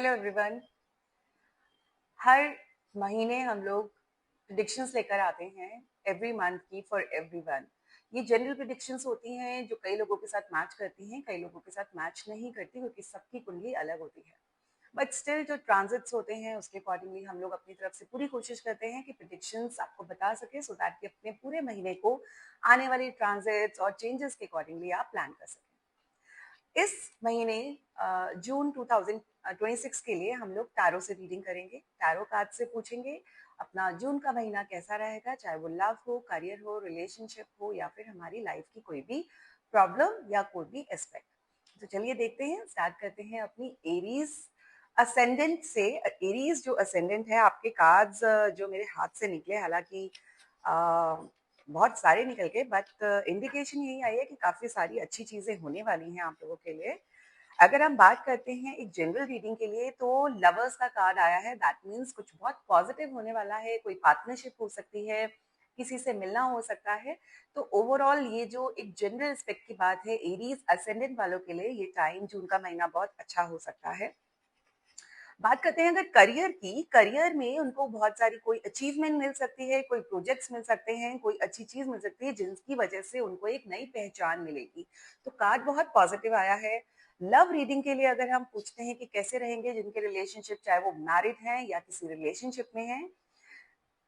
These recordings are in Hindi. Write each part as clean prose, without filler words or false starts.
Hello everyone. हर महीने हम लोग प्रिडिक्शंस लेकर आते हैं एवरी मंथ की फॉर एवरीवन। ये जनरल प्रिडिक्शंस होती हैं जो कई लोगों के साथ मैच करती हैं, कई लोगों के साथ मैच नहीं करती क्योंकि सबकी कुंडली अलग होती है। बट स्टिल जो ट्रांजिट्स होते हैं उसके अकॉर्डिंगली हम लोग अपनी तरफ से पूरी कोशिश करते हैं कि प्रिडिक्शंस आपको बता सके सो दैट कि अपने पूरे महीने को आने वाली ट्रांजिट्स और चेंजेस के अकॉर्डिंगली आप प्लान कर सकें। इस महीने जून 2026 के लिए हम लोग टैरो से रीडिंग करेंगे। टैरो कार्ड से पूछेंगे अपना जून का महीना कैसा रहेगा, चाहे वो लव हो, करियर हो, रिलेशनशिप हो या फिर हमारी लाइफ की कोई भी प्रॉब्लम या कोई भी एस्पेक्ट। तो चलिए देखते हैं, स्टार्ट करते हैं अपनी एरीज असेंडेंट से। एरीज जो असेंडेंट है, आपके कार्ड्स जो मेरे हाथ से निकले, हालांकि बहुत सारे निकल के, बट इंडिकेशन यही आई है कि काफी सारी अच्छी चीजें होने वाली हैं आप लोगों के लिए। अगर हम बात करते हैं एक जनरल रीडिंग के लिए, तो लवर्स का कार्ड आया है। दैट मीन्स कुछ बहुत पॉजिटिव होने वाला है, कोई पार्टनरशिप हो सकती है, किसी से मिलना हो सकता है। तो ओवरऑल ये जो एक जनरल एस्पेक्ट की बात है, एरीज असेंडेंट वालों के लिए ये टाइम, जून का महीना बहुत अच्छा हो सकता है। बात करते हैं अगर करियर की, करियर में उनको बहुत सारी कोई अचीवमेंट मिल सकती है, कोई प्रोजेक्ट्स मिल सकते हैं, कोई अच्छी चीज मिल सकती है जिसकी वजह से उनको एक नई पहचान मिलेगी। तो कार्ड बहुत पॉजिटिव आया है। लव रीडिंग के लिए अगर हम पूछते हैं कि कैसे रहेंगे जिनके रिलेशनशिप, चाहे वो मैरिड हैं या किसी रिलेशनशिप में हैं,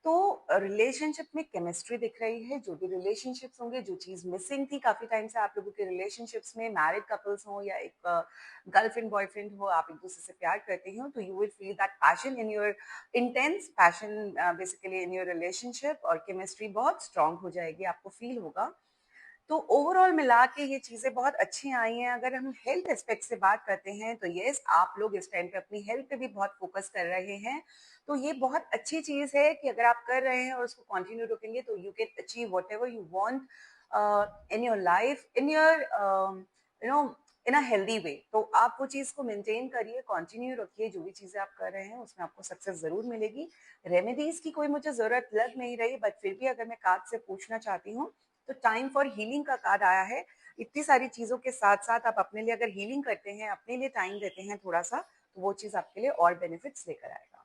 तो रिलेशनशिप में केमिस्ट्री दिख रही है। जो भी रिलेशनशिप्स होंगे, जो चीज मिसिंग थी काफी टाइम से आप लोगों के रिलेशनशिप्स में, मैरिड कपल्स हो या एक गर्लफ्रेंड बॉयफ्रेंड हो, आप एक दूसरे से प्यार करते हो, तो you will feel that passion in your, intense passion basically in your relationship, और केमिस्ट्री बहुत स्ट्रांग हो जाएगी, आपको फील होगा। तो ओवरऑल मिला के ये चीजें बहुत अच्छी आई हैं। अगर हम हेल्थ एस्पेक्ट से बात करते हैं तो यस, आप लोग इस टाइम पे अपनी हेल्थ पे भी बहुत फोकस कर रहे हैं। तो ये बहुत अच्छी चीज है कि अगर आप कर रहे हैं और उसको कंटिन्यू रखेंगे तो you can achieve what ever you want in your life, in your you know in a healthy way. तो आप वो चीज को मेंटेन करिए, कंटिन्यू रखिए, जो भी चीजें आप कर रहे हैं उसमें आपको सक्सेस जरूर मिलेगी। रेमेडीज की कोई मुझे जरूरत लग नहीं रही, बट फिर भी अगर मैं कार्ड से पूछना चाहती हूँ तो टाइम फॉर हीलिंग का कार्ड आया है। इतनी सारी चीजों के साथ साथ आप अपने लिए अगर हीलिंग करते हैं, अपने लिए टाइम देते हैं थोड़ा सा, तो वो चीज आपके लिए और बेनिफिट्स लेकर आएगा।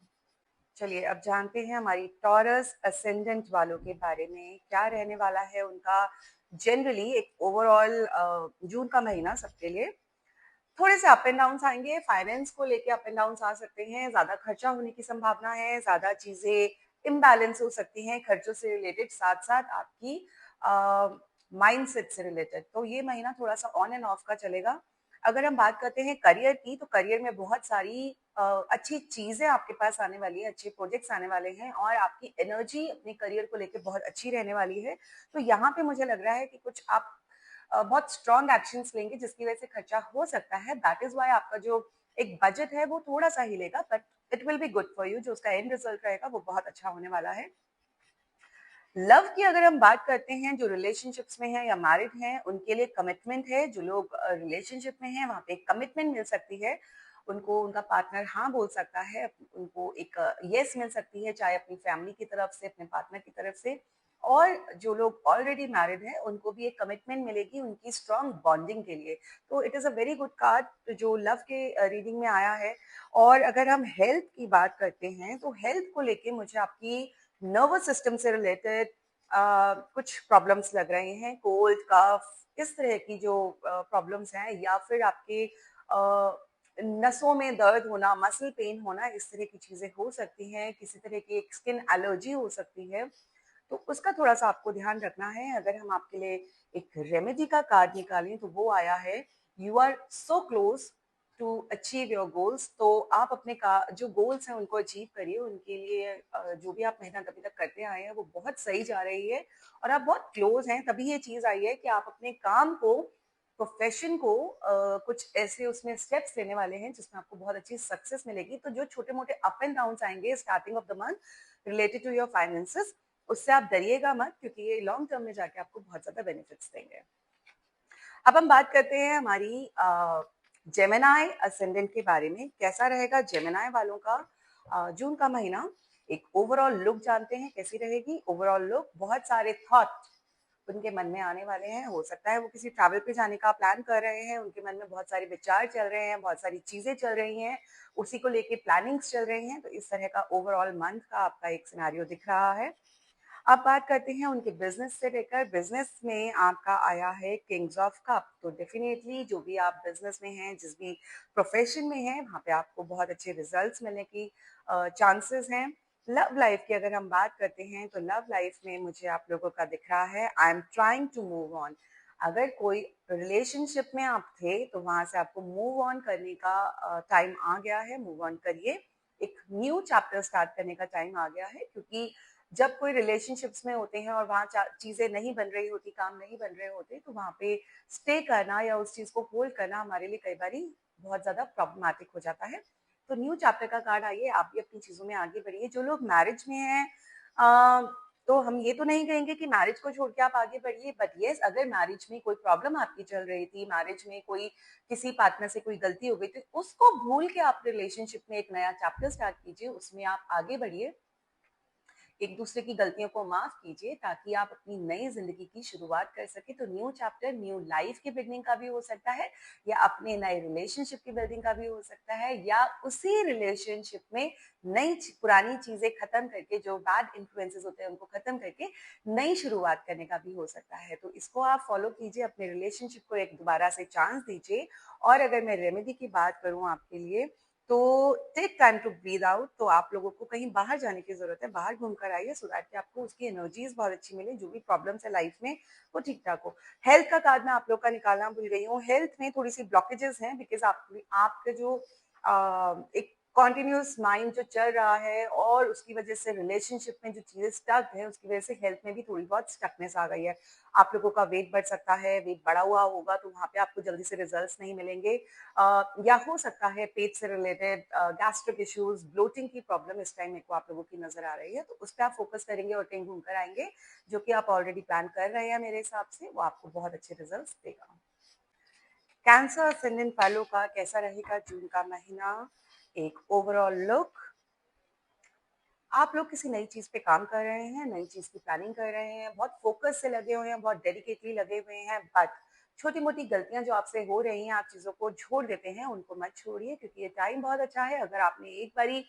चलिए अब जानते हैं हमारी टॉरस असेंडेंट वालों के बारे में, क्या रहने वाला है उनका जनरली एक ओवरऑल जून का महीना सबके लिए। थोड़े से अप एंड डाउन आएंगे, फाइनेंस को लेके अप एंड डाउन आ सकते हैं, ज्यादा खर्चा होने की संभावना है, ज्यादा चीजें इम्बैलेंस हो सकती हैं खर्चों से रिलेटेड, साथ साथ आपकी माइंडसेट से रिलेटेड। तो ये महीना थोड़ा सा ऑन एंड ऑफ का चलेगा। अगर हम बात करते हैं करियर की, तो करियर में बहुत सारी अच्छी चीजें आपके पास आने वाली है, अच्छे प्रोजेक्ट्स आने वाले हैं और आपकी एनर्जी अपने करियर को लेकर बहुत अच्छी रहने वाली है। तो यहाँ पे मुझे लग रहा है कि कुछ आप बहुत स्ट्रॉन्ग एक्शंस लेंगे जिसकी वजह से खर्चा हो सकता है। दैट इज वाई आपका जो एक बजट है वो थोड़ा सा हिलेगा, but it will be good for you. जो उसका एंड रिजल्ट रहेगा वो बहुत अच्छा होने वाला है। लव की अगर हम बात करते हैं, जो रिलेशनशिप्स में है या मैरिड हैं उनके लिए कमिटमेंट है। जो लोग रिलेशनशिप में हैं वहाँ पे कमिटमेंट मिल सकती है उनको, उनका पार्टनर हाँ बोल सकता है, उनको एक यस मिल सकती है, चाहे अपनी फैमिली की तरफ से, अपने पार्टनर की तरफ से। और जो लोग ऑलरेडी मैरिड हैं उनको भी एक कमिटमेंट मिलेगी उनकी स्ट्रॉन्ग बॉन्डिंग के लिए। तो it is a very good card जो लव के रीडिंग में आया है। और अगर हम हेल्थ की बात करते हैं तो हेल्थ को लेके मुझे आपकी नर्वस सिस्टम से रिलेटेड कुछ प्रॉब्लम्स लग रहे हैं, कोल्ड कफ, इस तरह की जो प्रॉब्लम्स हैं, या फिर आपके नसों में दर्द होना, मसल पेन होना, इस तरह की चीजें हो सकती हैं। किसी तरह की एक स्किन एलर्जी हो सकती है, तो उसका थोड़ा सा आपको ध्यान रखना है। अगर हम आपके लिए एक रेमेडी का कार्ड निकालें तो वो आया है, you are so close to achieve your goals. तो आप अपने का जो गोल्स हैं उनको अचीव करिए, उनके लिए जो भी आप मेहनत अभी तक करते आए हैं वो बहुत सही जा रही है और आप बहुत क्लोज हैं। तभी ये चीज आई है कि आप अपने काम को, प्रोफेशन को कुछ ऐसे उसमें स्टेप्स लेने वाले हैं जिसमें आपको बहुत अच्छी सक्सेस मिलेगी। तो जो छोटे मोटे अप एंड डाउन आएंगे starting of the month related to your finances, उससे आप डरिएगा मत, क्योंकि ये लॉन्ग टर्म में जाके आपको बहुत ज्यादा बेनिफिट्स देंगे। अब हम बात करते हैं हमारी जेमिनाई असेंडेंट के बारे में। कैसा रहेगा जेमिनाई वालों का जून का महीना। एक ओवरऑल लुक जानते हैं कैसी रहेगी ओवरऑल लुक। बहुत सारे थॉट उनके मन में आने वाले हैं। हो सकता है वो किसी ट्रैवल पे जाने का प्लान कर रहे हैं, उनके मन में बहुत सारे विचार चल रहे हैं, बहुत सारी चीज़ें चल रही हैं, उसी को लेके प्लानिंग्स चल रही हैं। तो इस तरह का ओवरऑल मंथ का आपका एक सिनेरियो दिख रहा है। अब बात करते हैं उनके बिजनेस से लेकर। बिजनेस में आपका आया है किंग्स ऑफ कप। तो डेफिनेटली जो भी आप बिजनेस में हैं, जिस भी प्रोफेशन में हैं, वहाँ पे आपको बहुत अच्छे रिजल्ट्स मिलने की चांसेस हैं। लव लाइफ की अगर हम बात करते हैं तो लव लाइफ में मुझे आप लोगों का दिख रहा है I am trying to move on. अगर कोई रिलेशनशिप में आप थे तो वहां से आपको मूव ऑन करने का टाइम आ गया है। मूव ऑन करिए, एक न्यू चैप्टर स्टार्ट करने का टाइम आ गया है। क्योंकि जब कोई रिलेशनशिप्स में होते हैं और वहाँ चीजें नहीं बन रही होती, काम नहीं बन रहे होते, तो वहाँ पे स्टे करना या उस चीज को होल्ड करना हमारे लिए कई बारी बहुत ज्यादा प्रॉब्लमैटिक हो जाता है। तो न्यू चैप्टर का कार्ड आइए, आप भी अपनी चीजों में आगे बढ़िए। जो लोग मैरिज में हैं, तो हम ये तो नहीं कहेंगे कि मैरिज को छोड़ के आप आगे बढ़िए, बट यस, अगर मैरिज में कोई प्रॉब्लम आपकी चल रही थी, मैरिज में कोई किसी पार्टनर से कोई गलती हो गई थी, उसको भूल के आप रिलेशनशिप में एक नया चैप्टर स्टार्ट कीजिए, उसमें आप आगे बढ़िए, एक दूसरे की गलतियों को माफ कीजिए ताकि आप अपनी नई जिंदगी की शुरुआत कर सके। तो न्यू चैप्टर न्यू लाइफ की बिगनिंग का भी हो सकता है, या अपने नए रिलेशनशिप की बिल्डिंग का भी हो सकता है, या उसी रिलेशनशिप में पुरानी चीजें खत्म करके, जो बैड इन्फ्लुएंसेस होते हैं उनको खत्म करके नई शुरुआत करने का भी हो सकता है। तो इसको आप फॉलो कीजिए, अपने रिलेशनशिप को एक दोबारा से चांस दीजिए। और अगर मैं रेमेडी की बात करूं आपके लिए, तो take time to breathe out. तो आप लोगों को कहीं बाहर जाने की जरूरत है, बाहर घूम कर आइए, सो दैट कि आपको उसकी एनर्जीज बहुत अच्छी मिले, जो भी प्रॉब्लम्स है लाइफ में वो ठीक ठाक हो। हेल्थ का कार्ड मैं आप लोग का निकालना भूल गई हूँ। हेल्थ में थोड़ी सी ब्लॉकेजेस हैं, बिकॉज आपके जो एक कॉन्टिन्यूस माइंड जो चल रहा है और उसकी वजह से रिलेशनशिप में जो चीजें स्टक है, उसकी वजह से हेल्थ में भी थोड़ी बहुत स्टकनेस आ गई है। आप लोगों का वेट बढ़ सकता है, वेट बढ़ा हुआ होगा, तो वहां पे आपको जल्दी से रिजल्ट्स नहीं मिलेंगे। या हो सकता है पेट से रिलेटेड गैस्ट्रिक इश्यूज, ब्लोटिंग की प्रॉब्लम इस टाइम मेरे को आप लोगों की नजर आ रही है। तो उस पर आप फोकस करेंगे और कहीं घूमकर आएंगे, जो कि आप ऑलरेडी प्लान कर रहे हैं मेरे हिसाब से, वो आपको बहुत अच्छे रिजल्ट्स देगा। कैंसर असेंडेंट वालों का कैसा रहेगा जून का महीना? एक ओवरऑल लुक। आप लोग किसी नई चीज पे काम कर रहे हैं, नई चीज की प्लानिंग कर रहे हैं, बहुत फोकस से लगे हुए हैं, बहुत डेडिकेटली लगे हुए हैं, बट छोटी मोटी गलतियां जो आपसे हो रही हैं, आप चीजों को छोड़ देते हैं, उनको मत छोड़िए, क्योंकि ये टाइम बहुत अच्छा है। अगर आपने एक बारी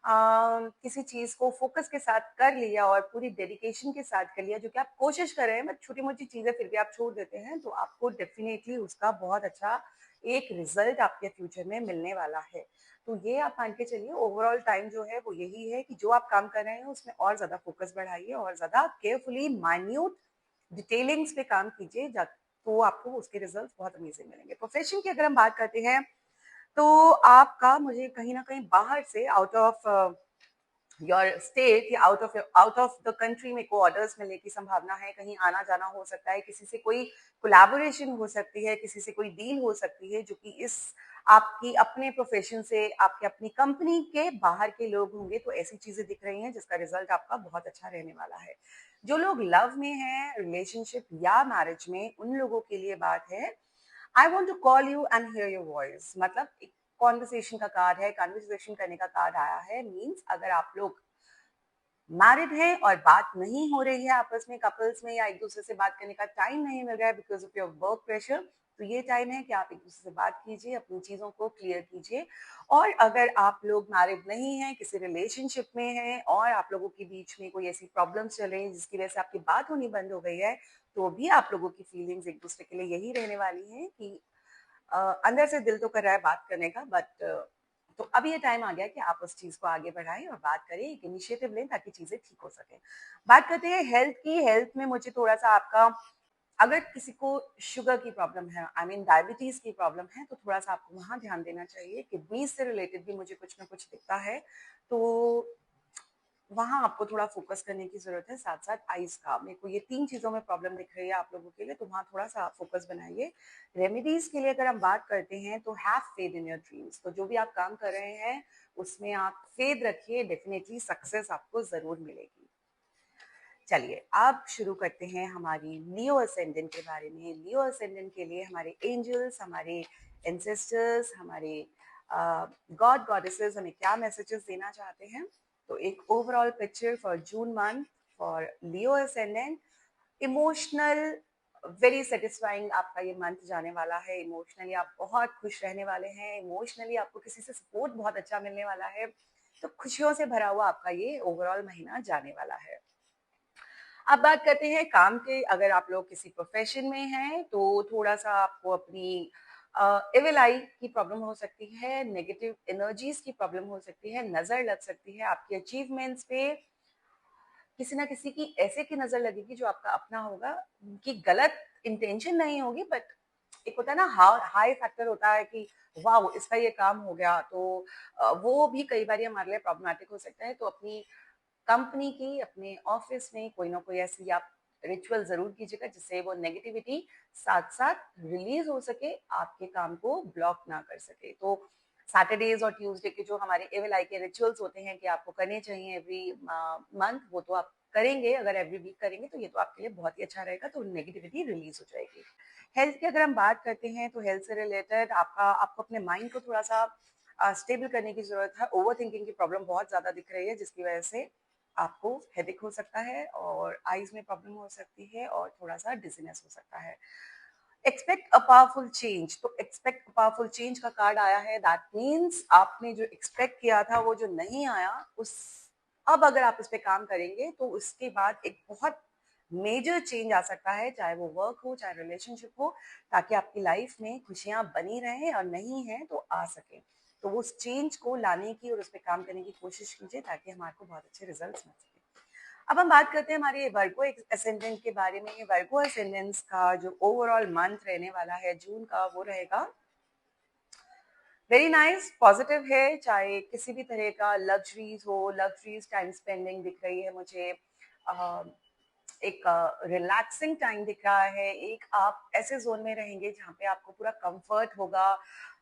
किसी चीज को फोकस के साथ कर लिया और पूरी डेडिकेशन के साथ कर लिया, जो कि आप कोशिश कर रहे हैं, बट छोटी मोटी चीजें फिर भी आप छोड़ देते हैं, तो आपको डेफिनेटली उसका बहुत अच्छा एक रिजल्ट आपके फ्यूचर में मिलने वाला है। तो ये आप मान के चलिए, ओवरऑल टाइम जो है वो यही है कि जो आप काम कर रहे हैं उसमें और ज्यादा फोकस बढ़ाइए और ज्यादा केयरफुली माइन्यूट डिटेलिंग्स पे काम कीजिए, तो आपको उसके रिजल्ट बहुत अमेजिंग मिलेंगे। प्रोफेशन की अगर हम बात करते हैं, तो आपका मुझे कहीं ना कहीं बाहर से, आउट ऑफ योर स्टेट या आउट ऑफ द कंट्री में को ऑर्डर्स मिलने की संभावना है। कहीं आना जाना हो सकता है, किसी से कोई कोलैबोरेशन हो सकती है, किसी से कोई डील हो सकती है, जो कि इस आपकी अपने प्रोफेशन से, आपके अपनी कंपनी के बाहर के लोग होंगे। तो ऐसी चीजें दिख रही हैं जिसका रिजल्ट आपका बहुत अच्छा रहने वाला है। जो लोग लव में हैं, रिलेशनशिप या मैरिज में, उन लोगों के लिए बात है I want to call you and hear your voice. मतलब एक कॉन्वर्सेशन का कार्ड है, कन्वर्सेशन करने का कार्ड आया है। मीन्स अगर आप लोग मैरिड है और बात नहीं हो रही है आपस में, कपल्स में, या एक दूसरे से बात करने का टाइम नहीं मिल रहा है because of your work pressure, तो ये टाइम है कि आप एक दूसरे से बात कीजिए, अपनी चीजों को क्लियर कीजिए। और अगर आप लोग मैरिड नहीं हैं, किसी रिलेशनशिप में हैं और आप लोगों के बीच में कोई ऐसी प्रॉब्लम्स चल रही है जिसकी वजह से आपकी बात होनी बंद हो गई है, तो भी आप लोगों की फीलिंग्स एक दूसरे के लिए यही रहने वाली हैं कि अंदर से दिल तो कर रहा है बात करने का, बट तो अब ये टाइम आ गया कि आप उस चीज को आगे बढ़ाएं और बात करें, एक इनिशिएटिव लें ताकि चीजें ठीक हो सके। बात करते हैं हेल्थ की। हेल्थ में मुझे थोड़ा सा आपका, अगर किसी को शुगर की प्रॉब्लम है, आई मीन डायबिटीज की प्रॉब्लम है, तो थोड़ा सा आपको वहां ध्यान देना चाहिए। किडनीज से रिलेटेड भी मुझे कुछ ना कुछ दिखता है, तो वहां आपको थोड़ा फोकस करने की जरूरत है। साथ साथ आइज का, मेरे को ये तीन चीजों में प्रॉब्लम दिख रही है आप लोगों के लिए, तो वहां थोड़ा सा फोकस बनाइए। रेमेडीज के लिए अगर हम बात करते हैं, तो have faith in your dreams. तो जो भी आप काम कर रहे हैं उसमें आप फेथ रखिए, डेफिनेटली सक्सेस आपको जरूर मिलेगी। चलिए अब शुरू करते हैं हमारी लियो असेंडेंट के बारे में। लियो असेंडेंट के लिए हमारे एंजल्स, हमारे एंसेस्टर्स, हमारे गॉड गॉडेसेस हमें क्या मैसेजेस देना चाहते हैं। तो एक overall picture for June month for Leo ascendant. Emotional very satisfying आपका ये मंथ जाने वाला है। इमोशनली आप बहुत खुश रहने वाले हैं, इमोशनली आपको किसी से सपोर्ट बहुत अच्छा मिलने वाला है। तो खुशियों से भरा हुआ आपका ये ओवरऑल महीना जाने वाला है। अब बात करते हैं काम के। अगर आप लोग किसी प्रोफेशन में हैं तो थोड़ा सा आपको अपनी एविल आई की प्रॉब्लम हो सकती है, नेगेटिव एनर्जीज की प्रॉब्लम हो सकती है, नजर लग सकती है आपकी अचीवमेंट्स पे। किसी ना किसी की ऐसे की नजर लगेगी जो आपका अपना होगा, उनकी गलत इंटेंशन नहीं होगी, बट एक होता है ना हाई फैक्टर होता है कि वाह इसका ये काम हो गया, तो वो भी कई बार हमारे लिए प्रॉब्लमेटिक हो सकता है। तो अपनी कंपनी की, अपने ऑफिस में कोई ना कोई ऐसी आप रिचुअल जरूर कीजिएगा जिससे वो नेगेटिविटी साथ साथ रिलीज हो सके, आपके काम को ब्लॉक ना कर सके। तो सैटरडेज और ट्यूसडे के जो हमारे एविल आई के रिचुअल्स होते हैं कि आपको करने चाहिए एवरी मंथ, वो तो आप करेंगे। अगर एवरी वीक करेंगे तो ये तो आपके लिए बहुत ही अच्छा रहेगा, तो नेगेटिविटी रिलीज हो जाएगी। हेल्थ की अगर हम बात करते हैं तो हेल्थ से रिलेटेड आपको अपने माइंड को थोड़ा सा स्टेबल करने की जरूरत है। ओवर थिंकिंग की प्रॉब्लम बहुत ज्यादा दिख रही है, जिसकी वजह से आपको हेडेक हो सकता है और आईज में प्रॉब्लम हो सकती है और थोड़ा सा डिजीनेस हो सकता है। एक्सपेक्ट अ पावरफुल चेंज, तो एक्सपेक्ट अ पावरफुल चेंज का कार्ड आया है। दैट मीन्स आपने जो एक्सपेक्ट किया था वो जो नहीं आया, उस अब अगर आप इस पे काम करेंगे तो उसके बाद एक बहुत मेजर चेंज आ सकता है, चाहे वो वर्क हो चाहे रिलेशनशिप हो, ताकि आपकी लाइफ में खुशियां बनी रहें और नहीं है तो आ सके। तो वो उस चेंज को लाने की और उस पर काम करने की कोशिश कीजिए ताकि हमारे को बहुत अच्छे रिजल्ट्स मिल सके। अब हम बात करते हैं हमारे वर्गो असेंडेंट के बारे में। वर्गो असेंडेंट्स का जो ओवरऑल मंथ रहने वाला है जून का, वो रहेगा वेरी नाइस, पॉजिटिव है। चाहे किसी भी तरह का लग्जरीज हो, लग्जरीज टाइम स्पेंडिंग दिख रही है मुझे। एक रिलैक्सिंग टाइम दिख रहा है। एक आप ऐसे जोन में रहेंगे जहाँ पे आपको पूरा कंफर्ट होगा।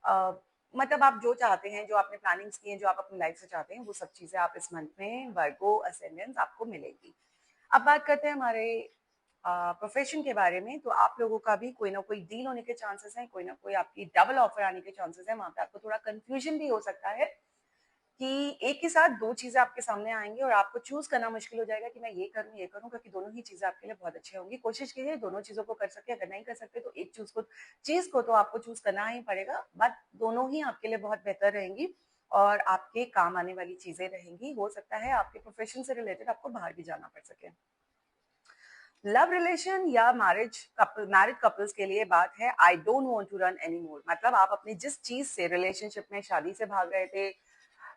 अ, मतलब आप जो चाहते हैं, जो आपने प्लानिंग्स की हैं, जो आप अपनी लाइफ से चाहते हैं, वो सब चीजें आप इस मंथ में वर्गो असेंडेंस आपको मिलेगी। अब बात करते हैं हमारे प्रोफेशन के बारे में। तो आप लोगों का भी कोई ना कोई डील होने के चांसेस हैं, कोई ना कोई आपकी डबल ऑफर आने के चांसेस हैं। वहां पे आपको थोड़ा कंफ्यूजन भी हो सकता है कि एक ही साथ दो चीजें आपके सामने आएंगी और आपको चूज करना मुश्किल हो जाएगा कि मैं ये करूं, क्योंकि दोनों ही चीजें आपके लिए बहुत अच्छी होंगी। कोशिश कीजिए दोनों चीजों को कर सके। अगर नहीं कर सकते तो एक चीज को तो आपको चूज करना ही पड़ेगा, बट दोनों ही आपके लिए बहुत बेहतर रहेंगी और आपके काम आने वाली चीजें रहेंगी। हो सकता है आपके प्रोफेशन से रिलेटेड आपको बाहर भी जाना पड़ सके। लव रिलेशन या मैरिड कपल्स के लिए बात है, I don't want to run any more. मतलब आप अपनी जिस चीज से रिलेशनशिप में, शादी से भाग रहे थे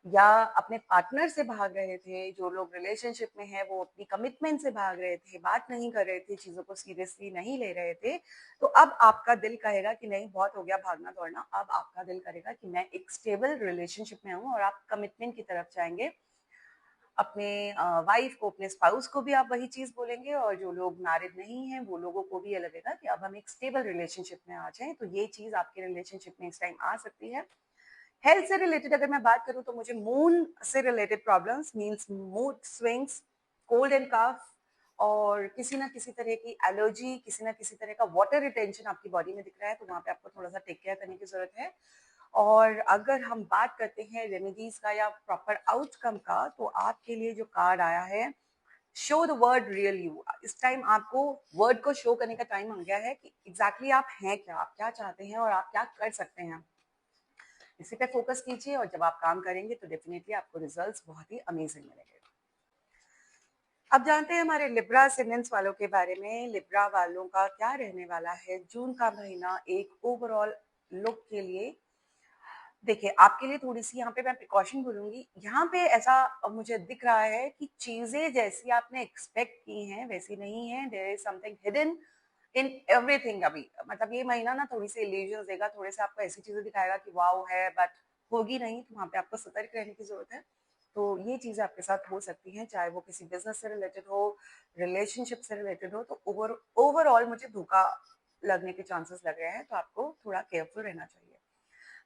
या अपने पार्टनर से भाग रहे थे, जो लोग रिलेशनशिप में है वो अपनी कमिटमेंट से भाग रहे थे, बात नहीं कर रहे थे, चीजों को सीरियसली नहीं ले रहे थे, तो अब आपका दिल कहेगा कि नहीं, बहुत हो गया भागना दौड़ना। अब आपका दिल करेगा कि मैं एक स्टेबल रिलेशनशिप में हूँ और आप कमिटमेंट की तरफ जाएंगे। अपने वाइफ को, अपने स्पाउस को भी आप वही चीज बोलेंगे, और जो लोग मैरिड नहीं हैं वो लोगों को भी ये लगेगा कि अब हम एक स्टेबल रिलेशनशिप में आ जाएं। तो ये चीज आपके रिलेशनशिप में इस टाइम आ सकती है। हेल्थ से रिलेटेड अगर मैं बात करूं तो मुझे मून से related problems means mood swings, cold and cough, और किसी ना किसी तरह की एलर्जी, किसी ना किसी तरह का वाटर रिटेंशन आपकी बॉडी में दिख रहा है, तो वहां पे आपको थोड़ा सा टेक केयर करने की जरूरत है। और अगर हम बात करते हैं रेमेडीज का या प्रॉपर आउटकम का, तो आपके लिए जो कार्ड आया है, show the word real you. इस टाइम आपको वर्ड को शो करने का टाइम आ गया है कि एग्जैक्टली आप हैं क्या, आप क्या चाहते हैं और आप क्या कर सकते हैं। इसी पे फोकस कीजिए और जब आप काम करेंगे तो डेफिनेटली आपको रिजल्ट्स बहुत ही अमेजिंग मिलेंगे। अब जानते हैं हमारे लिब्रा असेंडेंट्स वालों के बारे में। लिब्रा वालों का क्या रहने वाला है जून का महीना एक ओवरऑल लुक के लिए। देखिए, आपके लिए थोड़ी सी यहाँ पे मैं प्रिकॉशन बोलूंगी। यहाँ पे ऐसा मुझे दिख रहा है कि चीजें जैसी आपने एक्सपेक्ट की हैं वैसी नहीं है। There is something hidden in everything. अभी मतलब ये महीना ना थोड़ी सी इल्यूजन देगा, थोड़े से आपको ऐसी चीजें दिखाएगा कि वाव है बट होगी नहीं, तो वहां पे आपको सतर्क रहने की जरूरत है। तो ये चीजें आपके साथ हो सकती हैं, चाहे वो किसी बिजनेस से रिलेटेड हो, रिलेशनशिप से रिलेटेड हो। तो ओवरऑल मुझे धोखा लगने के चांसेस लग रहे हैं, तो आपको थोड़ा केयरफुल रहना चाहिए।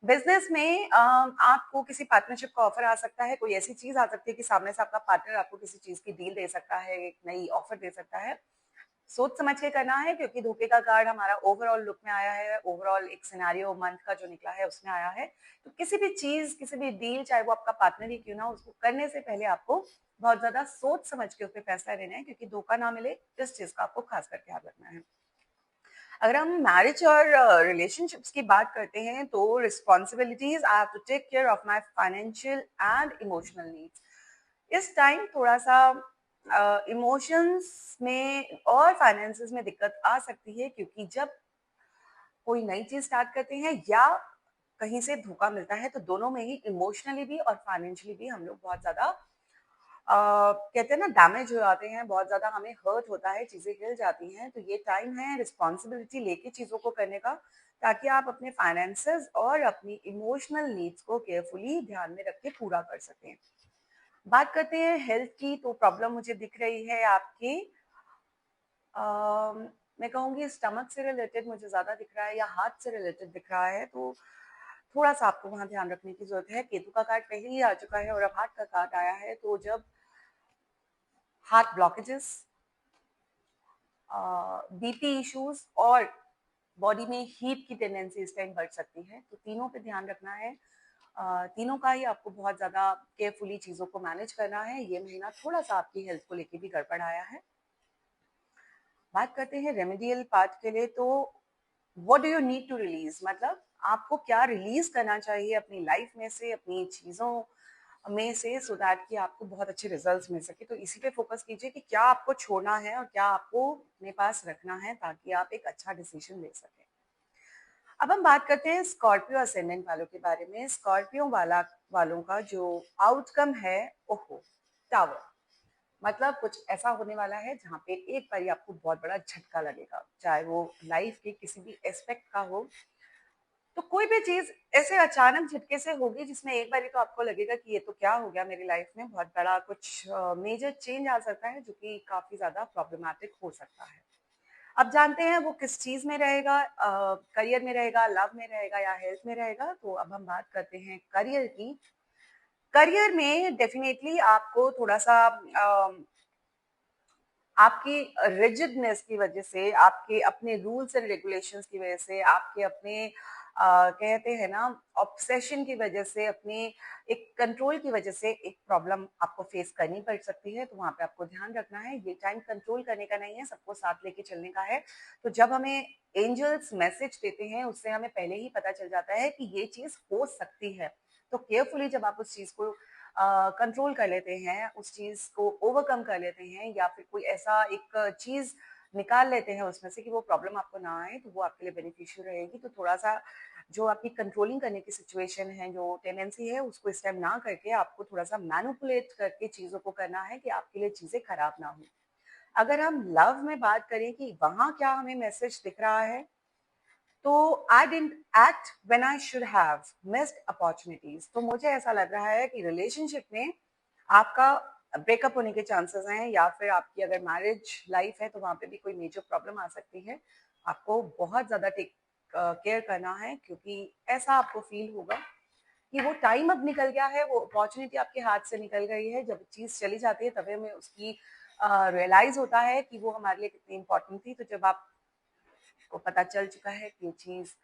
बिजनेस में आपको किसी पार्टनरशिप का ऑफर आ सकता है। कोई ऐसी चीज आ सकती है कि सामने से आपका पार्टनर आपको किसी चीज की डील दे सकता है, एक नई ऑफर दे सकता है। सोच समझ के करना है, क्योंकि धोखे का कार्ड हमारा ओवरऑल लुक में आया है, ओवरऑल एक सिनेरियो मंथ का जो निकला है उसमें आया है। तो किसी भी चीज, किसी भी डील, चाहे वो आपका पार्टनर ही क्यों ना, उसको करने से पहले आपको बहुत ज़्यादा सोच समझ के उस पे फैसला लेना है, क्योंकि धोखा ना मिले इस चीज़ का आपको खास करके ध्यान रखना है। अगर हम मैरिज और रिलेशनशिप्स की बात करते हैं तो responsibilities I have to take care of my financial and emotional needs. इस टाइम थोड़ा सा इमोशंस में और फाइनेंसेस में दिक्कत आ सकती है, क्योंकि जब कोई नई चीज स्टार्ट करते हैं या कहीं से धोखा मिलता है तो दोनों में ही इमोशनली भी और फाइनेंशियली भी हम लोग बहुत ज्यादा कहते हैं ना डैमेज हो जाते हैं, बहुत ज्यादा हमें हर्ट होता है, चीजें हिल जाती हैं। तो ये टाइम है रिस्पॉन्सिबिलिटी लेके चीजों को करने का, ताकि आप अपने फाइनेंसेस और अपनी इमोशनल नीड्स को केयरफुली ध्यान में रख के पूरा कर सकें। बात करते हैं हेल्थ की, तो प्रॉब्लम मुझे दिख रही है आपकी मैं कहूँगी स्टमक से रिलेटेड मुझे ज़्यादा दिख रहा है या हार्ट से रिलेटेड दिख रहा है, तो थोड़ा सा आपको वहाँ ध्यान रखने की ज़रूरत है। केतु का कार्ड पहले ही आ चुका है और अब हार्ट का कार्ड आया है, तो जब हार्ट ब्लॉकेजेस, बीपी इश्यूज और बॉडी में हीट की टेंडेंसी इस टाइम बढ़ सकती है, तो तीनों पे ध्यान रखना है। तीनों का ही आपको बहुत ज़्यादा केयरफुली चीज़ों को मैनेज करना है। ये महीना थोड़ा सा आपकी हेल्थ को लेके भी गड़बड़ आया है। बात करते हैं रेमेडियल पार्ट के लिए, तो what do you need to release, मतलब आपको क्या रिलीज करना चाहिए अपनी लाइफ में से, अपनी चीजों में से, सो दैट कि आपको बहुत अच्छे रिजल्ट्स मिल सके। तो इसी पे फोकस कीजिए कि क्या आपको छोड़ना है और क्या आपको अपने पास रखना है, ताकि आप एक अच्छा डिसीजन ले सकें। अब हम बात करते हैं स्कॉर्पियो असेंडेंट वालों के बारे में। स्कॉर्पियो वालों का जो आउटकम है, ओहो, टावर, मतलब कुछ ऐसा होने वाला है जहाँ पे एक बारी आपको बहुत बड़ा झटका लगेगा, चाहे वो लाइफ के किसी भी एस्पेक्ट का हो। तो कोई भी चीज ऐसे अचानक झटके से होगी जिसमें एक बारी तो आपको लगेगा कि ये तो क्या हो गया मेरी लाइफ में, बहुत बड़ा कुछ मेजर चेंज आ सकता है, जो कि काफी ज्यादा प्रॉब्लमैटिक हो सकता है। अब जानते हैं वो किस चीज में रहेगा, करियर में रहेगा, लव में रहेगा या हेल्थ में रहेगा। तो अब हम बात करते हैं करियर की। करियर में डेफिनेटली आपको थोड़ा सा आपकी रिजिडनेस की वजह से, आपके अपने रूल्स एंड रेगुलेशंस की वजह से, आपके अपने कहते हैं ना ऑब्सेशन की वजह से, अपने एक कंट्रोल की वजह से एक प्रॉब्लम आपको फेस करनी पड़ सकती है। तो वहां पे आपको ध्यान रखना है, ये टाइम कंट्रोल करने का नहीं है, सबको साथ लेके चलने का है। तो जब हमें एंजल्स मैसेज देते हैं, उससे हमें पहले ही पता चल जाता है कि ये चीज हो सकती है। तो केयरफुली जब आप उस चीज को कंट्रोल कर लेते हैं, उस चीज को ओवरकम कर लेते हैं, या फिर कोई ऐसा एक चीज निकाल लेते हैं उसमें से कि वो प्रॉब्लम आपको ना आए, तो वो आपके लिए बेनिफिशियल रहेगी। तो थोड़ा सा जो आपकी कंट्रोलिंग करने की सिचुएशन है, जो टेंडेंसी है, उसको इस टाइम ना करके आपको थोड़ा सा मैनिपुलेट करके चीजों को करना है कि आपके लिए चीजें खराब ना हो। अगर हम लव में बात करें कि वहां क्या हमें मैसेज दिख रहा है, तो I didn't act when I should have missed opportunities. तो मुझे ऐसा लग रहा है कि रिलेशनशिप में आपका ब्रेकअप होने के चांसेस हैं, या फिर आपकी अगर मैरिज लाइफ है तो वहां पे भी कोई मेजर प्रॉब्लम आ सकती है। आपको बहुत ज्यादा टेक केयर करना है, क्योंकि ऐसा आपको फील होगा कि वो टाइम अब निकल गया है, वो अपॉर्चुनिटी आपके हाथ से निकल गई है। जब चीज चली जाती है तभी हमें उसकी रियलाइज होता है कि वो हमारे लिए कितनी इंपॉर्टेंट थी। तो जब आपको पता चल चुका है कि ये चीज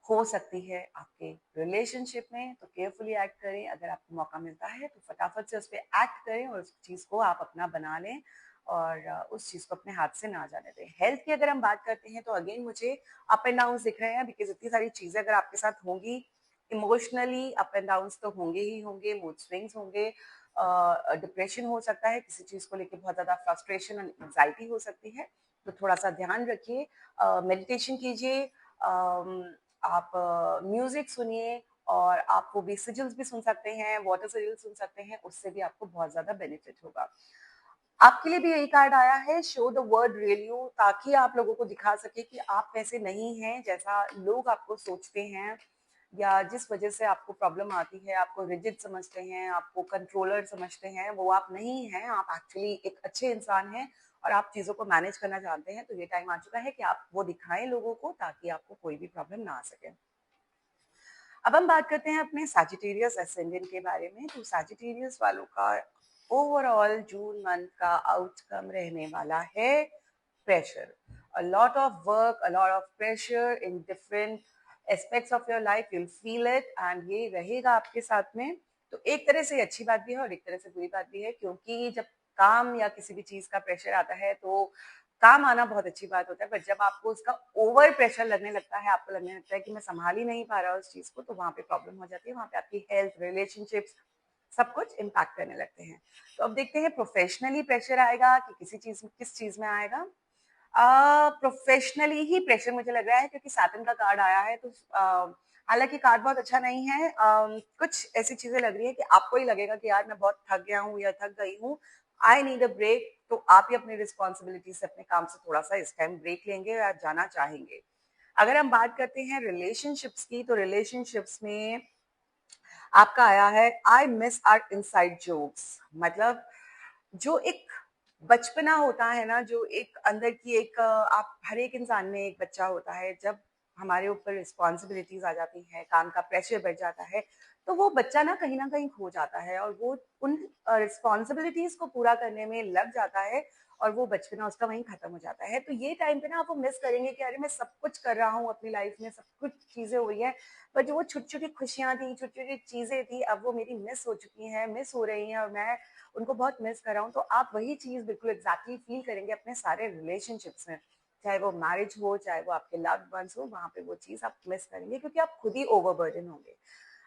हो सकती है आपके रिलेशनशिप में, तो केयरफुली एक्ट करें। अगर आपको मौका मिलता है तो फटाफट से उस पर एक्ट करें और उस चीज को आप अपना बना लें, और उस चीज को अपने हाथ से ना जाने दें। हेल्थ की अगर हम बात करते हैं तो अगेन मुझे अप एंड डाउन दिख रहे हैं, बिकॉज इतनी सारी चीजें अगर आपके साथ होंगी, इमोशनली अप एंड डाउन तो होंगे ही होंगे, मूड स्विंग्स होंगे, डिप्रेशन हो सकता है, किसी चीज को लेकर बहुत ज्यादा फ्रस्ट्रेशन एंड एंजाइटी हो सकती है। तो थोड़ा सा ध्यान रखिए, मेडिटेशन कीजिए, आप म्यूजिक सुनिए, और आप वो भी सिजल्स भी सुन सकते हैं, वाटर सिजल्स सुन सकते हैं, उससे भी आपको बहुत ज्यादा बेनिफिट होगा। आपके लिए भी यही कार्ड आया है, show the word real you, ताकि आप लोगों को दिखा सके कि आप वैसे नहीं हैं जैसा लोग आपको सोचते हैं, या जिस वजह से आपको प्रॉब्लम आती है, आपको रिजिड समझते हैं, आपको कंट्रोलर समझते हैं, वो आप नहीं हैं। आप एक्चुअली एक अच्छे इंसान हैं और आप चीजों को मैनेज करना जानते हैं। तो ये टाइम आ चुका है कि आप वो दिखाएं लोगों को, ताकि आपको कोई भी प्रॉब्लम ना आ सके। अब हम बात करते हैं अपने सैजिटेरियस असेंडेंट के बारे में। तो सैजिटेरियस वालों का ओवरऑल जून मंथ का आउटकम रहने वाला है pressure, a lot of work, a lot of pressure in different aspects of your life, you'll feel it, and ये रहेगा आपके साथ में। तो एक तरह से अच्छी बात भी है और एक तरह से बुरी बात भी है, क्योंकि जब काम या किसी भी चीज का प्रेशर आता है तो काम आना बहुत अच्छी बात होता है, पर जब आपको उसका ओवर प्रेशर लगने लगता है, आपको लगने लगता है कि मैं संभाल ही नहीं पा रहा उस चीज को, तो वहां पे प्रॉब्लम हो जाती है, वहां पे आपकी हेल्थ, रिलेशनशिप्स, सब कुछ इम्पैक्ट करने लगते हैं। तो अब देखते हैं प्रोफेशनली प्रेशर आएगा कि किस चीज में आएगा। प्रोफेशनली ही प्रेशर मुझे लग रहा है, क्योंकि सैटर्न का कार्ड आया है, तो हालांकि कार्ड बहुत अच्छा नहीं है। कुछ ऐसी चीजें लग रही है कि आपको ही लगेगा कि यार मैं बहुत थक गया हूँ या थक गई हूँ, आई नीड अ ब्रेक, तो आप ही अपनी रिस्पॉन्सिबिलिटी से अपने काम से थोड़ा सा इस टाइम ब्रेक लेंगे या जाना चाहेंगे। अगर हम बात करते हैं रिलेशनशिप्स की, तो रिलेशनशिप्स में आपका आया है I miss our inside jokes. मतलब जो एक बचपना होता है ना, जो एक अंदर की एक आप हर एक इंसान में एक बच्चा होता है, जब हमारे ऊपर रिस्पॉन्सिबिलिटीज आ जाती हैं, काम का प्रेशर बढ़ जाता है, तो वो बच्चा ना कहीं खो जाता है और वो उन रिस्पॉन्सिबिलिटीज को पूरा करने में लग जाता है और वो बचपना उसका वहीं खत्म हो जाता है। तो ये टाइम पे ना आप वो मिस करेंगे कि अरे मैं सब कुछ कर रहा हूँ अपनी लाइफ में, सब कुछ चीजें हुई है, पर जो वो छोटी छोटी खुशियां थी, छोटी छोटी चीजें थी, अब वो मेरी मिस हो चुकी हैं, मिस हो रही हैं और मैं उनको बहुत मिस कर रहा हूँ। तो आप वही चीज बिल्कुल एग्जैक्टली फील करेंगे अपने सारे रिलेशनशिप्स में, चाहे वो मैरिज हो, चाहे वो आपके लव्ड वंस हो, वहां पे वो चीज आप मिस करेंगे क्योंकि आप खुद ही ओवरबर्डन होंगे।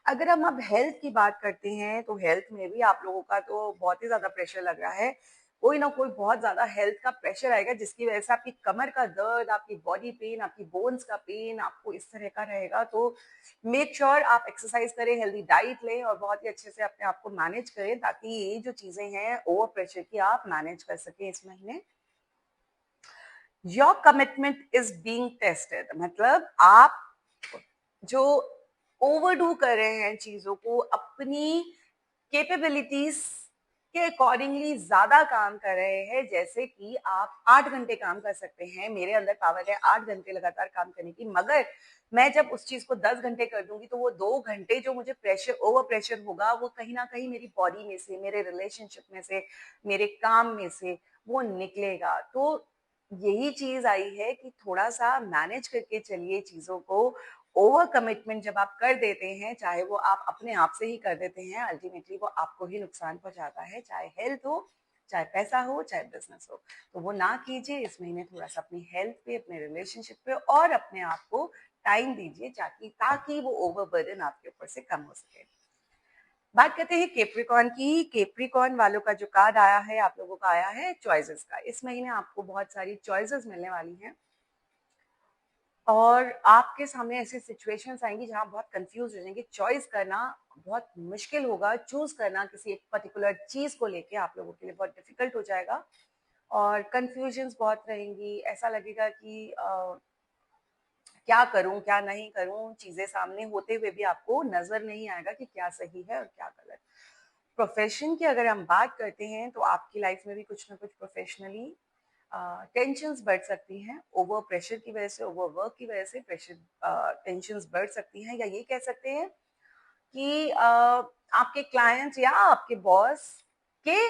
अगर हम अब हेल्थ की बात करते हैं, तो हेल्थ में भी आप लोगों का तो बहुत ही ज्यादा प्रेशर लग रहा है। कोई ना कोई बहुत ज्यादा हेल्थ का प्रेशर आएगा, जिसकी वजह से आपकी कमर का दर्द, आपकी बॉडी पेन, आपकी बोन्स का पेन आपको इस तरह का रहेगा। तो मेक श्योर आप एक्सरसाइज करें, हेल्दी डाइट लें और बहुत ही अच्छे से अपने आप को मैनेज करें, ताकि ये जो चीजें हैं ओवर प्रेशर की, आप मैनेज कर सकें इस महीने। Your commitment is being tested. मतलब आप जो ओवरडू कर रहे हैं चीजों को, अपनी कैपेबिलिटीज के अकॉर्डिंगली ज्यादा काम कर रहे हैं। जैसे कि आप 8 घंटे काम कर सकते हैं, मेरे अंदर पावर है 8 घंटे लगातार काम करने की, मगर मैं जब उस चीज को 10 घंटे कर दूंगी, तो वो 2 घंटे जो मुझे प्रेशर, ओवर प्रेशर होगा, वो कहीं ना कहीं मेरी बॉडी में से, मेरे रिलेशनशिप में से, मेरे काम में से वो निकलेगा। तो यही चीज आई है कि थोड़ा सा मैनेज करके चलिए चीजों को। ओवर कमिटमेंट जब आप कर देते हैं, चाहे वो आप अपने आप से ही कर देते हैं, अल्टीमेटली वो आपको ही नुकसान पहुंचाता है, चाहे हेल्थ हो, चाहे पैसा हो, चाहे बिजनेस हो। तो वो ना कीजिए इस महीने। थोड़ा सा अपनी हेल्थ पे, अपने रिलेशनशिप पे और अपने आप को टाइम दीजिए, ताकि ताकि वो ओवरबर्डन आपके ऊपर से कम हो सके। बात करते हैं केप्रिकॉन की। केप्रिकॉन वालों का जो कार्ड आया है, आप लोगों का आया है चॉइसेस का। इस महीने आपको बहुत सारी चॉइसेस मिलने वाली हैं और आपके सामने ऐसी सिचुएशंस आएंगी जहां बहुत कंफ्यूज हो जाएंगे। चॉइस करना बहुत मुश्किल होगा, चूज करना किसी एक पर्टिकुलर चीज को लेके आप लोगों के लिए बहुत डिफिकल्ट हो जाएगा और कंफ्यूजन्स बहुत रहेंगी। ऐसा लगेगा कि क्या करूं क्या नहीं करूं, चीजें सामने होते हुए भी आपको नजर नहीं आएगा कि क्या सही है और क्या गलत। प्रोफेशन की अगर हम बात करते हैं, तो आपकी लाइफ में भी कुछ ना कुछ प्रोफेशनली टेंशन्स बढ़ सकती हैं। ओवर प्रेशर की वजह से, ओवर वर्क की वजह से प्रेशर, टेंशन्स बढ़ सकती हैं, या ये कह सकते हैं कि आपके क्लाइंट्स या आपके बॉस के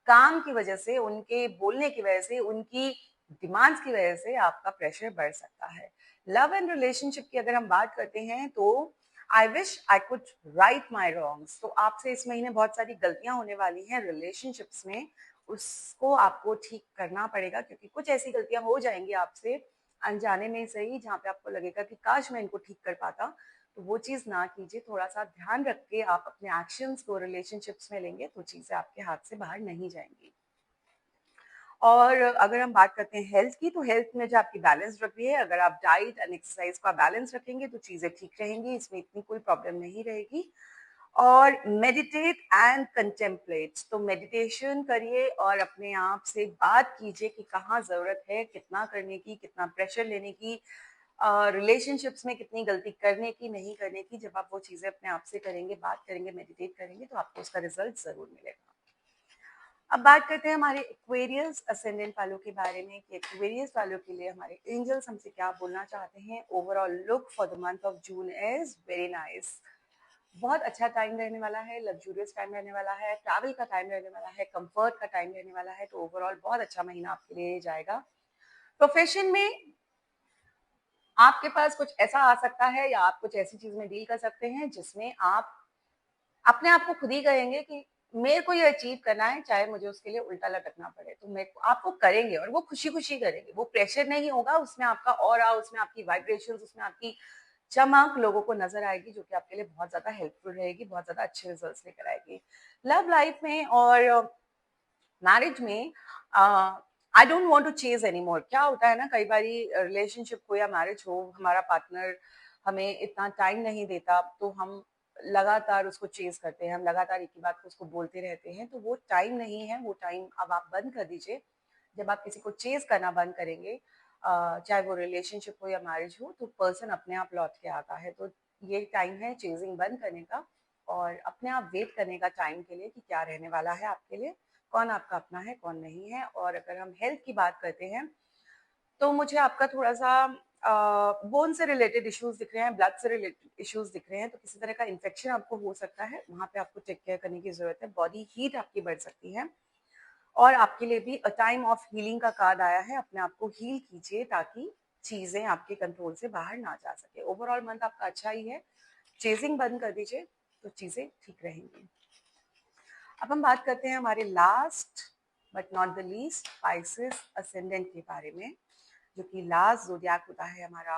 काम की वजह से, उनके बोलने की वजह से, उनकी डिमांड्स की वजह से आपका प्रेशर बढ़ सकता है। लव एंड रिलेशनशिप की अगर हम बात करते हैं, तो I wish I could write my wrongs. तो आपसे इस महीने बहुत सारी गलतियां होने वाली हैं रिलेशनशिप्स में, उसको आपको ठीक करना पड़ेगा, क्योंकि कुछ ऐसी गलतियां हो जाएंगी आपसे अनजाने में सही, जहाँ पे आपको लगेगा कि काश मैं इनको ठीक कर पाता। तो वो चीज ना कीजिए। थोड़ा सा ध्यान रख के आप अपने एक्शंस को रिलेशनशिप्स में लेंगे, तो चीजें आपके हाथ से बाहर नहीं जाएंगी। और अगर हम बात करते हैं हेल्थ की, तो हेल्थ में जो आपकी बैलेंस रख रही है, अगर आप डाइट एंड एक्सरसाइज का बैलेंस रखेंगे तो चीजें ठीक रहेंगी, इसमें इतनी कोई प्रॉब्लम नहीं रहेगी। और मेडिटेट एंड कंटेम्पलेट, तो मेडिटेशन करिए और अपने आप से बात कीजिए कि कहाँ जरूरत है कितना करने की, कितना प्रेशर लेने की, रिलेशनशिप्स में कितनी गलती करने की, नहीं करने की। जब आप वो चीजें अपने आप से करेंगे, बात करेंगे, मेडिटेट करेंगे, तो आपको उसका रिजल्ट जरूर मिलेगा। अब बात करते हैं हमारे एक्वेरियस असेंडेंट वालों के बारे में कि एक्वेरियस वालों के लिए हमारे एंजल्स हमसे क्या बोलना चाहते हैं। Overall look for the month of June is very nice. बहुत अच्छा टाइम रहने वाला है, लग्जूरियस टाइम रहने वाला है, ट्रैवल का टाइम रहने वाला है, कंफर्ट का टाइम रहने वाला है। तो ओवरऑल बहुत अच्छा महीना आपके लिए जाएगा। प्रोफेशन में आपके पास कुछ ऐसा आ सकता है, या आप कुछ ऐसी चीज में डील कर सकते हैं जिसमें आप अपने आप को खुद ही कहेंगे कि मेरे को ये अचीव करना है, चाहे मुझे उसके लिए उल्टा लटकना पड़े, तो मैं आपको करेंगे और वो खुशी-खुशी करेंगे। वो प्रेशर नहीं होगा, उसमें आपका ऑरा, उसमें आपकी वाइब्रेशंस, उसमें आपकी चमक लोगों को नज़र आएगी, जो कि आपके लिए बहुत ज़्यादा हेल्पफुल रहेगी, बहुत ज़्यादा अच्छे रिजल्ट्स लेकर आएगी। लव लाइफ में और मैरिज में I don't want to chase anymore. क्या होता है ना, कई बारी रिलेशनशिप हो या मैरिज हो, हमारा पार्टनर हमें इतना टाइम नहीं देता, तो हम लगातार उसको चेज़ करते हैं, हम लगातार एक ही बात को उसको बोलते रहते हैं, तो वो टाइम नहीं है, वो टाइम अब आप बंद कर दीजिए। जब आप किसी को चेज़ करना बंद करेंगे, चाहे वो रिलेशनशिप हो या मैरिज हो, तो पर्सन अपने आप लौट के आता है। तो ये टाइम है चेज़िंग बंद करने का और अपने आप वेट करने का टाइम के लिए कि क्या रहने वाला है आपके लिए, कौन आपका अपना है, कौन नहीं है। और अगर हम हेल्थ की बात करते हैं, तो मुझे आपका थोड़ा-सा बोन से रिलेटेड इश्यूज़ दिख रहे हैं, ब्लड से रिलेटेड इश्यूज़ दिख रहे हैं, तो किसी तरह का इन्फेक्शन आपको हो सकता है, वहाँ पे आपको टेक केयर करने की ज़रूरत है। बॉडी हीट आपकी बढ़ सकती है और आपके लिए भी अ टाइम ऑफ हीलिंग का कार्ड आया है। अपने आप को हील कीजिए ताकि चीज़ें आपके कंट्रोल से बाहर ना जा सके। ओवरऑल मंथ आपका अच्छा ही है, चेज़िंग बंद कर दीजिए, तो चीज़ें ठीक रहेंगी। अब हम बात करते हैं हमारे last but not the least spices ascendant के बारे में, जो कि लास्ट ज़ोडिएक होता है हमारा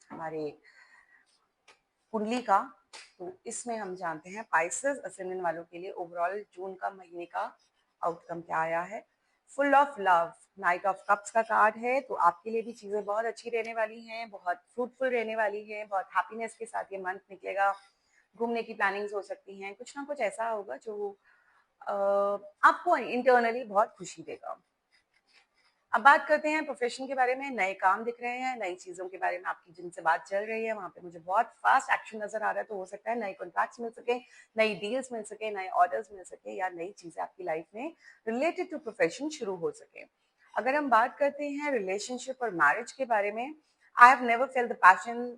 हमारे कुंडली का। तो इसमें हम जानते हैं पाइसेस असेंडेंट वालों के लिए ओवरऑल जून का महीने का आउटकम क्या आया है। Full of love, night of cups का कार्ड है, तो आपके लिए भी चीज़ें बहुत अच्छी रहने वाली हैं, बहुत फ्रूटफुल रहने वाली हैं, बहुत हैप्पीनेस के साथ ये मंथ निकलेगा। घूमने की प्लानिंग्स हो सकती हैं, कुछ ना कुछ ऐसा होगा जो आपको इंटरनली बहुत खुशी देगा। अब बात करते हैं प्रोफेशन के बारे में। नए काम दिख रहे हैं, नई चीज़ों के बारे में आपकी जिनसे बात चल रही है, वहाँ पे मुझे बहुत फास्ट एक्शन नज़र आ रहा है, तो हो सकता है नए कॉन्ट्रैक्ट्स मिल सकें, नई डील्स मिल सकें, नए ऑर्डर्स मिल सकें या नई चीज़ें आपकी लाइफ में रिलेटेड टू प्रोफेशन शुरू हो सकें। अगर हम बात करते हैं रिलेशनशिप और मैरिज के बारे में, I have never felt the passion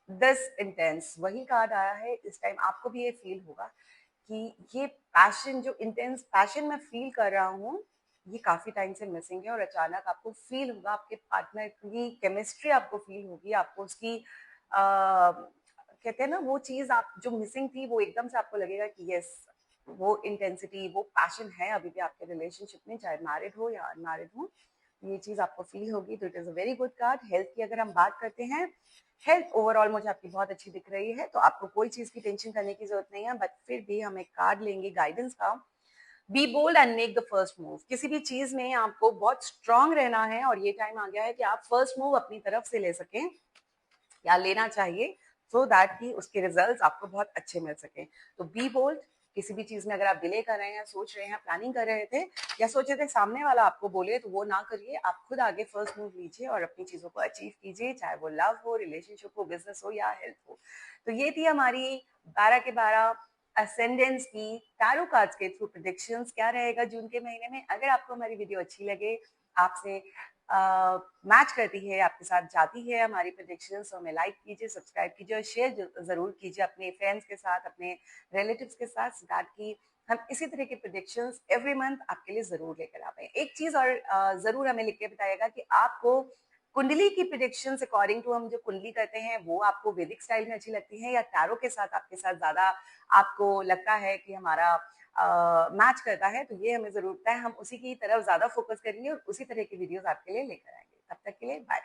this intense, वही कार्ड आया है। इस टाइम आपको भी ये फील होगा कि ये पैशन, जो इंटेंस पैशन मैं फील कर रहा हूँ, ये काफी टाइम से मिसिंग है और अचानक आपको फील होगा, आपके पार्टनर की केमिस्ट्री आपको फील होगी, आपको उसकी कहते हैं ना वो चीज आप जो मिसिंग थी, वो एकदम से आपको लगेगा कि यस, वो इंटेंसिटी, वो पैशन है अभी भी आपके रिलेशनशिप में, चाहे मैरिड हो या अनमैरिड हो, ये चीज आपको फील होगी। तो it is a very good card. Health की अगर हम बात करते हैं, हेल्थ ओवरऑल मुझे आपकी बहुत अच्छी दिख रही है, तो आपको कोई चीज की टेंशन करने की जरूरत नहीं है। बट फिर भी हम एक कार्ड लेंगे गाइडेंस का। Be bold and make the first move. किसी भी चीज में आपको बहुत स्ट्रांग रहना है और ये टाइम आ गया है कि आप फर्स्ट मूव अपनी तरफ से ले सकें या लेना चाहिए, सो दैट कि उसके रिजल्ट्स आपको बहुत अच्छे मिल सके। तो बी बोल्ड। किसी भी चीज में अगर आप डिले कर रहे हैं, सोच रहे हैं, प्लानिंग कर रहे थे या सोच रहे थे सामने वाला आपको बोले, तो वो ना करिए, आप खुद आगे फर्स्ट मूव लीजिए और अपनी चीजों को अचीव कीजिए, चाहे वो लव हो, रिलेशनशिप हो, बिजनेस हो या हेल्थ हो। तो ये थी हमारी 12 के 12 असेंडेंस की टैरो कार्ड्स के थ्रू प्रेडिक्शंस, क्या रहेगा जून के महीने में। अगर आपको हमारी वीडियो अच्छी लगे, आपसे मैच करती है, आपके साथ जाती है हमारी प्रेडिक्शंस, तो हमें लाइक कीजिए, सब्सक्राइब कीजिए और शेयर जरूर कीजिए अपने फ्रेंड्स के साथ, अपने रिलेटिव्स के साथ, ताकि कि हम इसी तरह के प्रेडिक्शंस एवरी मंथ आपके लिए जरूर लेकर आ पाए। एक चीज और जरूर हमें लिख के बताइएगा कि आपको कुंडली की प्रेडिक्शंस अकॉर्डिंग टू हम जो कुंडली करते हैं, वो आपको वैदिक स्टाइल में अच्छी लगती है या टैरो के साथ आपके साथ ज्यादा आपको लगता है कि हमारा मैच करता है। तो ये हमें जरूर बताएं, हम उसी की तरफ ज्यादा फोकस करेंगे और उसी तरह की वीडियोस आपके लिए लेकर आएंगे। तब तक के लिए बाय।